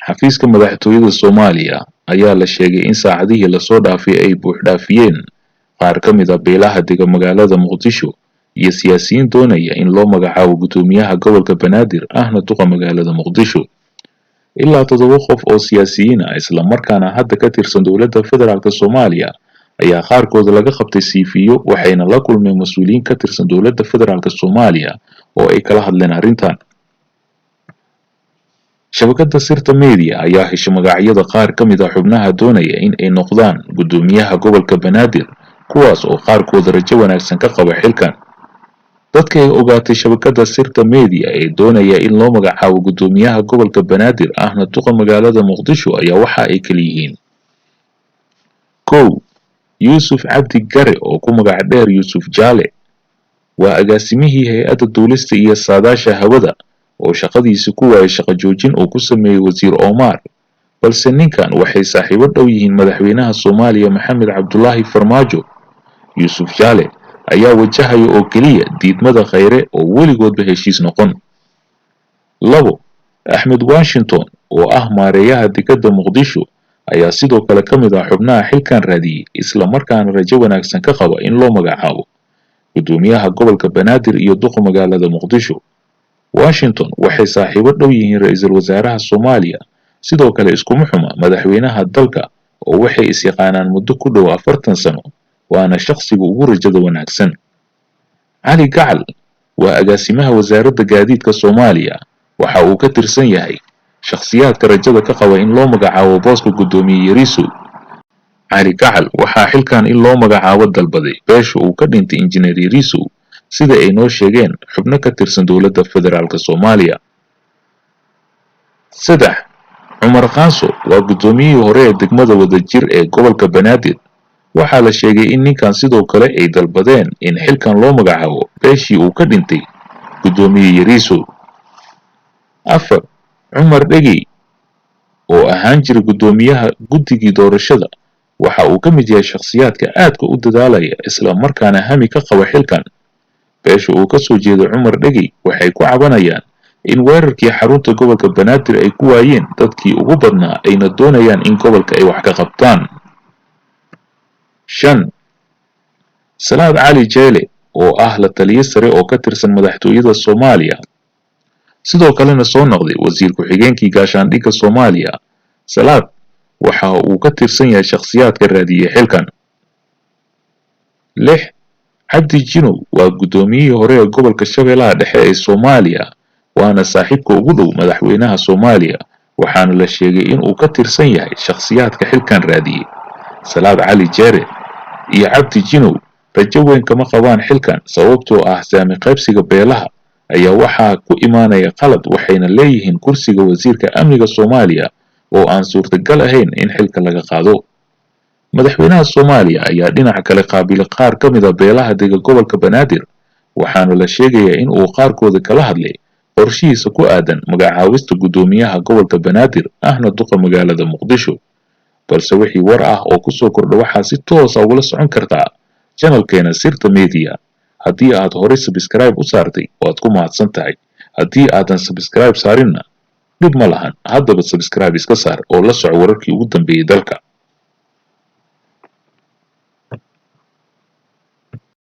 xafiiska madaxtooyada Soomaaliya ayaa la sheegay in saacadihii la soo dhaafay ay buux dhaafiyeen qaar ka mid ah beelaha dega magaalada Muqdisho iyo siyaasiyiin doonaya in loo magacaabo gudoomiyaha gobolka Banaadir ahna duqa magaalada Muqdisho. ilaa 7 qof oo siyaasiyiin ah isla markaana hadda ka tirsan dowladda federaalka Soomaaliya ayaa qaarkood laga qabtay siifiyo waxayna la kulmeen mas'uuliyiin ka tirsan dowladda federaalka Soomaaliya oo ay kala hadleen arrintan. shabakadda Sirta Media ayaa heshay magacyada qaar ka mid ah xubnaha doonaya in ay noqdaan gudoomiyaha gobolka Banaadir kuwaas oo qaarkood rajo wanaagsan ka qaba xilkan. dadka ay ogaatay shabakadda Sirta Media ee doonaya in loo magacaabo gudoomiyaha gobolka Banaadir ahna duqa magaalada Muqdisho ayaa waxa ay kala yihiin: 1. Yuusuf Cabdi Gare oo ku magac dheer Yuusuf Jaale waa agaasimihii hay'adda duulista iyo saadaasha hawada oo shaqadiisa ku waayay shaqo joojin uu ku sameeyay wasiir Omar, balse ninkan waxay saaxiibo dhow yihiin madaxweynaha Soomaaliya Maxamed Cabdullaahi Farmaajo. Yuusuf Jaale ayaa wajahaya oo keliya diidmada Khayre oo weligoodba heshiis noqon. 2. Axmed Washington oo ah maareeyaha dekedda Muqdisho ayaa sidoo kale ka mid ah xubnaha xilkan raadiyay isla markaana rajo wanaagsan ka qaba in loo magacaabo gudoomiyaha gobolka Banaadir iyo duqa magaalada Muqdisho. Washington waxay saaxiibo dhow yihiin ra'iisul wasaaraha Soomaaliya, sidoo kale iskuma xuma madaxweynaha dalka oo waxay is yaqaanaan muddo ku dhow 40 sano, waana shakhsiga ugu rajada wanaagsan. Cali Gacal waa agaasimaha wasaaradda gaadiidka Soomaaliya, waxa uu ka tirsan yahay shakhsiyaadka rajada ka qaba in loo magacaabo booska gudoomiye Yariso. Cali Gacal waxaa xilkan in loo magacaabo dalbaday beesha uu ka dhintay injineer Yariso sida ay noo sheegeen xubno ka tirsan dowladda federaalka Soomaaliya. 3. Cumar Qaanso waa gudoomiyihii hore ee degmada Wadajir ee gobolka Banaadir. waxaa la sheegay in ninkan sidoo kale ay dalbadeen in xilkan loo magacaabo beeshii uu ka dhintay gudoomiye Yariso. 4. Cumar Dhegey oo ahaan jiray gudoomiyaha guddigii doorashada waxa uu ka mid yahay shakhsiyaadka aadka u dadaalaya isla markaana hami ka qaba xilkan. beesha uu ka soo jeedo Cumar Dhegey waxay ku cabanayaan in weerarkii xarunta gobolka Banaadir ay ku waayeen dadkii ugu badnaa ayna doonayaan in gobolka ay wax ka qabtaan. 5. Salaad Cali Jeele oo ah la taliye sare oo ka tirsan madaxtooyada Soomaaliya sidoo kalena soo noqday wasiir ku-xigeenkii gaashaandhigga Soomaaliya. Salaad waxa uu ka tirsan yahay shakhsiyaadka raadiyay xilkan. 6. Cabdi Jinow waa gudoomiyihii hore ee gobolka Shabeellaha Dhexe ee Soomaaliya, waana saaxiibka ugu dhow madaxweynaha Soomaaliya, waxaana la sheegay in uu ka tirsan yahay shakhsiyaadka xilkan raadiyay. Salaad Cali Jeere iyo Cabdi Jinow rajo weyn kama qabaan xilkan sababtoo ah saami qaybsiga beelaha ayaa waxaa ku imaanaya qalad, waxayna leeyihiin kursiga wasiirka amniga Soomaaliya oo aan suurtagal ahayn in xilka laga qaado. madaxweynaha Soomaaliya ayaa dhinaca kale qaabilay qaar ka mid ah beelaha dega gobolka Banaadir, waxaana la sheegayaa in uu qaarkooda kala hadlay qorshihiisa ku aadan magacaabista gudoomiyaha gobolka Banaadir ahna duqa magaalada Muqdisho. balse wixii war ah oo ku soo kordha waxaa si toos ah ugula socon kartaa channelkeena Sirta Media. haddii aad hore subscribe u saartay waad ku mahadsan tahay, haddii aadan subscribe saarinna dhib ma lahan, haddaba subscribe iska saar oo la soco wararkii ugu dambeeyay dalka.